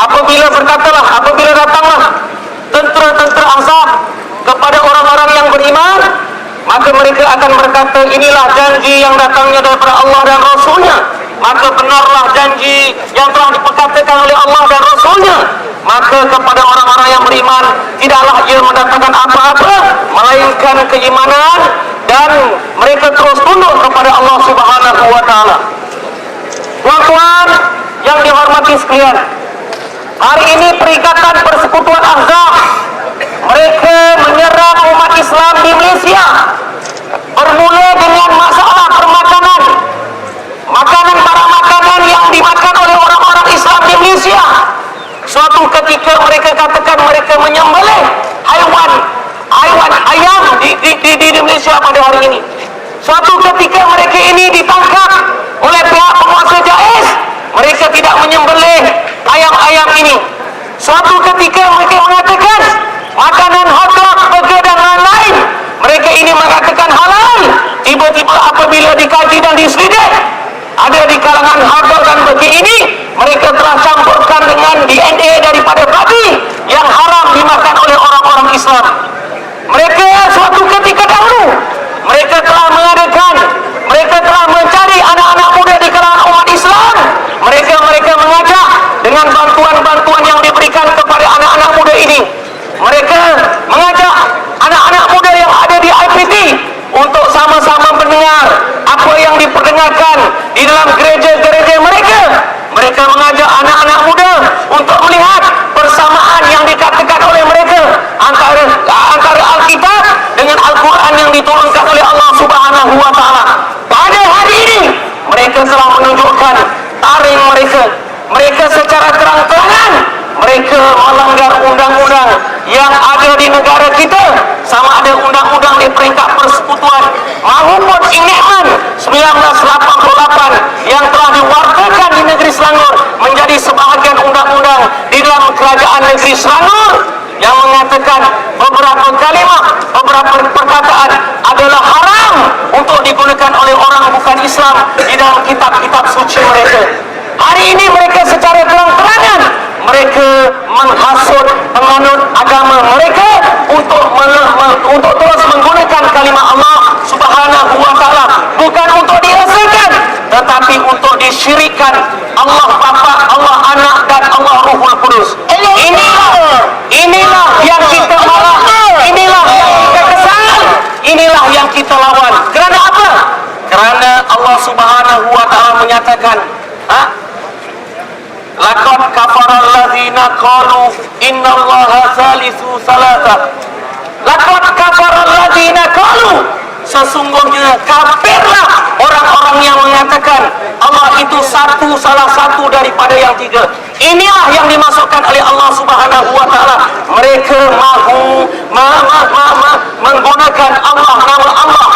apabila datanglah tentera-tentera Ahzab kepada orang-orang yang beriman, maka mereka akan berkata, inilah janji yang datangnya daripada Allah dan Rasulnya. Maka benarlah janji yang telah diperkatakan oleh Allah dan Rasulnya. Maka kepada orang-orang yang beriman, tidaklah ia mendatangkan apa-apa melainkan keimanan, dan mereka terus tunduk kepada Allah Subhanahu wa Ta'ala. Tuan-tuan yang dihormati sekalian, hari ini Perikatan Persekutuan Ahzab mereka menyerang umat Islam di Malaysia. Bermula dengan masalah permakanan, barang makanan yang dimakan oleh orang-orang Islam di Malaysia. Suatu ketika mereka katakan mereka menyembelih ayam di Malaysia pada hari ini. Suatu ketika mereka ini ditangkap oleh pihak penguasa JAIS, mereka tidak menyembelih ayam-ayam ini. Suatu ketika mereka mengatakan makanan hotdog, burger dan lain-lain, mereka ini mengatakan halal. Tiba-tiba apabila dikaji dan diselidik, ada di kalangan hotdog dan burger ini mereka telah campurkan dengan DNA daripada babi yang haram dimakan oleh orang-orang Islam. Mereka suatu ketika dahulu mereka telah mencari anak-anak muda di kalangan umat Islam. Mereka mengajak dengan bantuan-bantuan yang diberikan kepada anak-anak muda ini. Mereka mengajak anak-anak muda yang ada di IPT untuk sama-sama mendengar apa yang diperdengarkan di dalam gereja-gereja mereka. Mereka mengajak anak-anak muda untuk melihat persamaan yang dikatakan oleh mereka antara Alkitab dengan Al-Quran yang diturunkan oleh Allah Subhanahu wa Ta'ala. Pada hari ini mereka telah menunjukkan taring mereka secara terang-terangan mereka melanggar undang-undang yang ada di negara kita, sama ada undang-undang di peringkat persekutuan maupun Enactment 1988 yang telah diwartakan di negeri Selangor menjadi sebahagian undang-undang di dalam kerajaan negeri Selangor, yang mengatakan beberapa kalimat, beberapa perkataan adalah haram untuk digunakan oleh orang bukan Islam di dalam kitab-kitab suci mereka. Hari ini mereka secara terang-terangan mereka menghasut penganut agama mereka untuk terus menggunakan kalimat Allah Subhanahu wa Ta'ala, bukan untuk dirasakan, tetapi untuk disyirikkan Allah Bapa, Allah Anak dan Allah Ruhul Kudus. Inilah yang kita marah, inilah yang kita kesal, inilah yang kita lawan. Kerana apa? Kerana Allah Subhanahu wa Ta'ala menyatakan, laqad kafaral ladzina qalu innallaha salisu salasa. Laqad kafaral ladzina qalu, sesungguhnya kafirlah orang-orang yang mengatakan Allah itu salah satu daripada yang tiga. Inilah yang dimasukkan oleh Allah Subhanahu wa Ta'ala. Mereka mahu menggunakan Allah, nama Allah,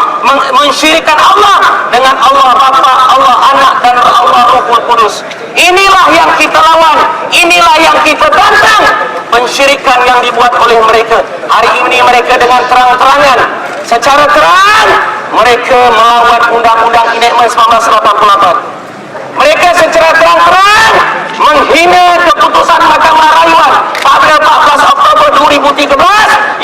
mensyirikkan Allah dengan Allah Bapa, Allah Anak dan Allah Ruhul Kudus. Inilah yang kita lawan, inilah yang kita tantang, pensyirikan yang dibuat oleh mereka. Hari ini mereka dengan terang-terangan, secara terang mereka melawan undang-undang Enactment 1988. Mereka secara terang-terang menghina keputusan Mahkamah Rayuan pada 14 Oktober 2013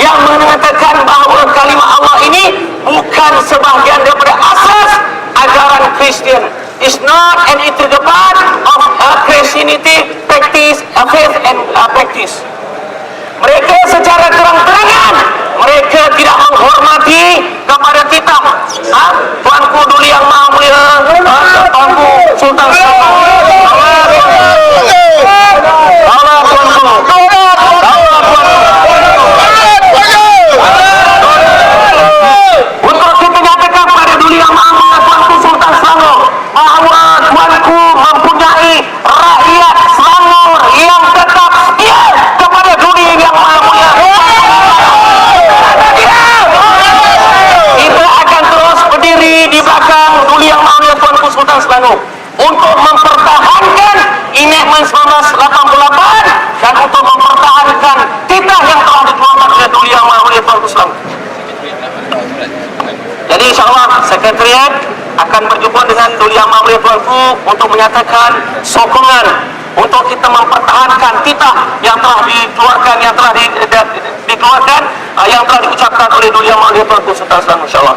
yang mengatakan bahawa kalimat Allah ini bukan sebahagian daripada asas ajaran Kristian. It's not an integral part of Christianity practice, faith and practice. Mereka secara terang-terangan mereka tidak menghormati kepada kitab. Tuanku Duli Yang Maha Mulia, Tuanku Sultan Selangor. Allah Tuanku. Untuk kita nyatakan pada Duli Yang Maha Mulia, Tuanku Sultan Selangor, bahawa Tuanku mempunyai rakyat Selangor yang tetap setia kepada Duli Yang Maha Mulia. Kita akan terus berdiri di belakang Duli Yang Maha Mulia Tuanku Sultan Selangor untuk mempertahankan Enactment 1988 dan untuk mempertahankan titah yang telah dikeluarkan oleh Duli Yang Maha Mulia Tuanku Selangor. Jadi insyaAllah Sekretariat akan berjumpa dengan Duli Yang Maha Mulia Tuanku untuk menyatakan sokongan untuk kita mempertahankan kita yang telah dikeluarkan, yang telah dikeluarkan, yang telah diucapkan oleh Dulia Maulid Tuan Sultan Islam, insyaallah.